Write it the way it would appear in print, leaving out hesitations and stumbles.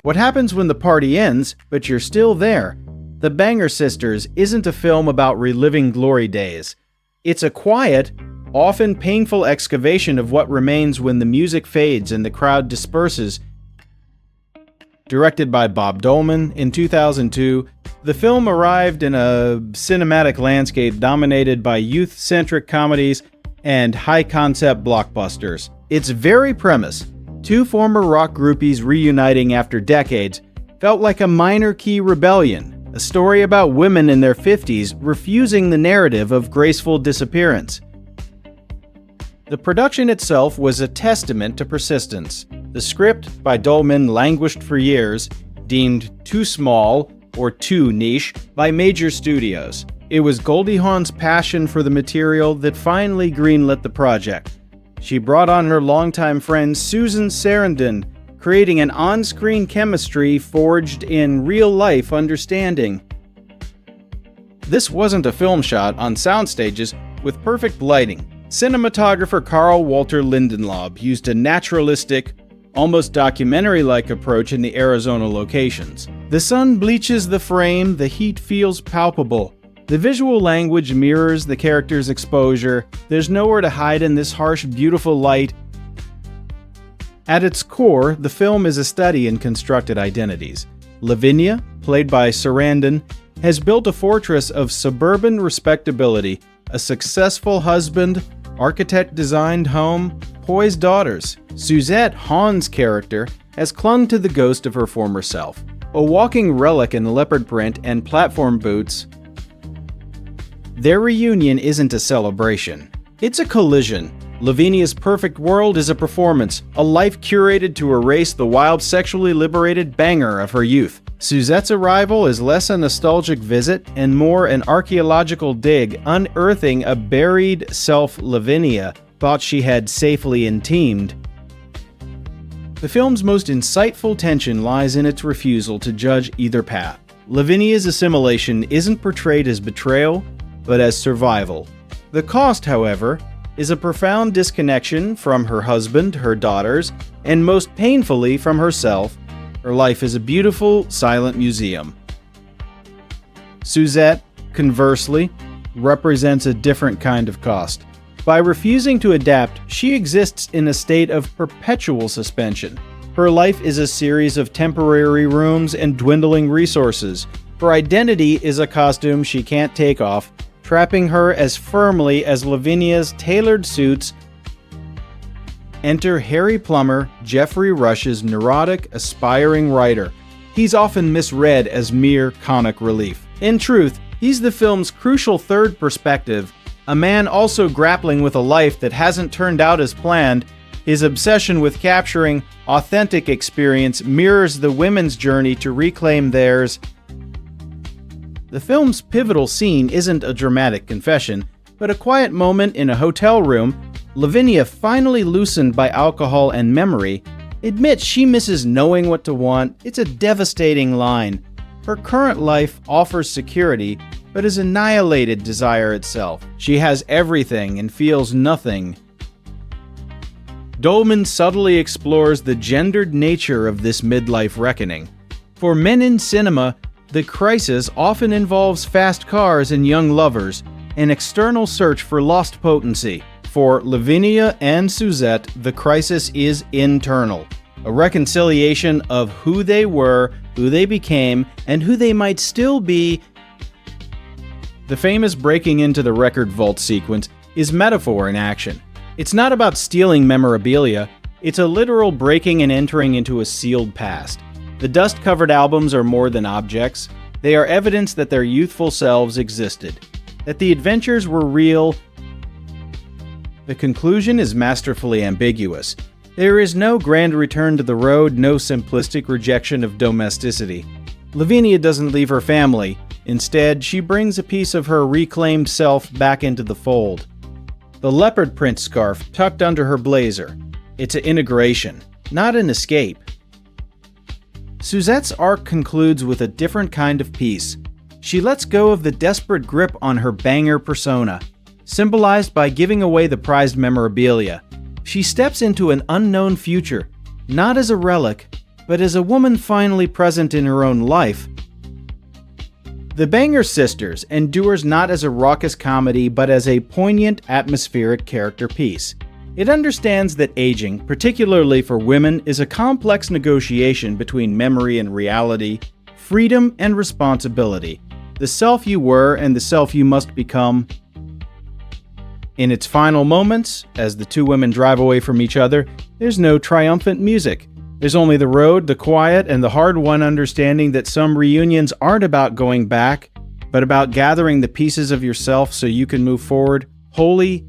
What happens when the party ends, but you're still there? The Banger Sisters isn't a film about reliving glory days. It's a quiet, often painful excavation of what remains when the music fades and the crowd disperses. Directed by Bob Dolman in 2002, the film arrived in a cinematic landscape dominated by youth-centric comedies and high-concept blockbusters. Its very premise, two former rock groupies reuniting after decades, felt like a minor-key rebellion, a story about women in their 50s refusing the narrative of graceful disappearance. The production itself was a testament to persistence. The script, by Dolman, languished for years, deemed too small or too niche by major studios. It was Goldie Hawn's passion for the material that finally greenlit the project. She brought on her longtime friend Susan Sarandon, creating an on-screen chemistry forged in real-life understanding. This wasn't a film shot on sound stages with perfect lighting. Cinematographer Carl Walter Lindenlaub used a naturalistic, almost documentary-like approach in the Arizona locations. The sun bleaches the frame, the heat feels palpable. The visual language mirrors the character's exposure. There's nowhere to hide in this harsh, beautiful light. At its core, the film is a study in constructed identities. Lavinia, played by Sarandon, has built a fortress of suburban respectability, a successful husband, architect-designed home, poised daughters. Suzette, Hawn's character, has clung to the ghost of her former self. A walking relic in leopard print and platform boots, their reunion isn't a celebration. It's a collision. Lavinia's perfect world is a performance, a life curated to erase the wild, sexually liberated banger of her youth. Suzette's arrival is less a nostalgic visit and more an archaeological dig, unearthing a buried self Lavinia thought she had safely entombed. The film's most insightful tension lies in its refusal to judge either path. Lavinia's assimilation isn't portrayed as betrayal, but as survival. The cost, however, is a profound disconnection from her husband, her daughters, and most painfully from herself. Her life is a beautiful, silent museum. Suzette, conversely, represents a different kind of cost. By refusing to adapt, she exists in a state of perpetual suspension. Her life is a series of temporary rooms and dwindling resources. Her identity is a costume she can't take off, trapping her as firmly as Lavinia's tailored suits. Enter Harry Plummer, Geoffrey Rush's neurotic, aspiring writer. He's often misread as mere comic relief. In truth, he's the film's crucial third perspective, a man also grappling with a life that hasn't turned out as planned. His obsession with capturing authentic experience mirrors the women's journey to reclaim theirs. The film's pivotal scene isn't a dramatic confession, but a quiet moment in a hotel room. Lavinia, finally loosened by alcohol and memory, admits she misses knowing what to want. It's a devastating line. Her current life offers security, but has annihilated desire itself. She has everything and feels nothing. Dolman subtly explores the gendered nature of this midlife reckoning. For men in cinema, the crisis often involves fast cars and young lovers, an external search for lost potency. For Lavinia and Suzette, the crisis is internal, a reconciliation of who they were, who they became, and who they might still be. The famous breaking into the record vault sequence is metaphor in action. It's not about stealing memorabilia, it's a literal breaking and entering into a sealed past. The dust-covered albums are more than objects. They are evidence that their youthful selves existed, that the adventures were real. The conclusion is masterfully ambiguous. There is no grand return to the road, no simplistic rejection of domesticity. Lavinia doesn't leave her family. Instead, she brings a piece of her reclaimed self back into the fold. The leopard print scarf tucked under her blazer. It's an integration, not an escape. Suzette's arc concludes with a different kind of peace. She lets go of the desperate grip on her banger persona, symbolized by giving away the prized memorabilia. She steps into an unknown future, not as a relic, but as a woman finally present in her own life. The Banger Sisters endures not as a raucous comedy, but as a poignant, atmospheric character piece. It understands that aging, particularly for women, is a complex negotiation between memory and reality, freedom and responsibility, the self you were and the self you must become. In its final moments, as the two women drive away from each other, there's no triumphant music. There's only the road, the quiet, and the hard-won understanding that some reunions aren't about going back, but about gathering the pieces of yourself so you can move forward wholly,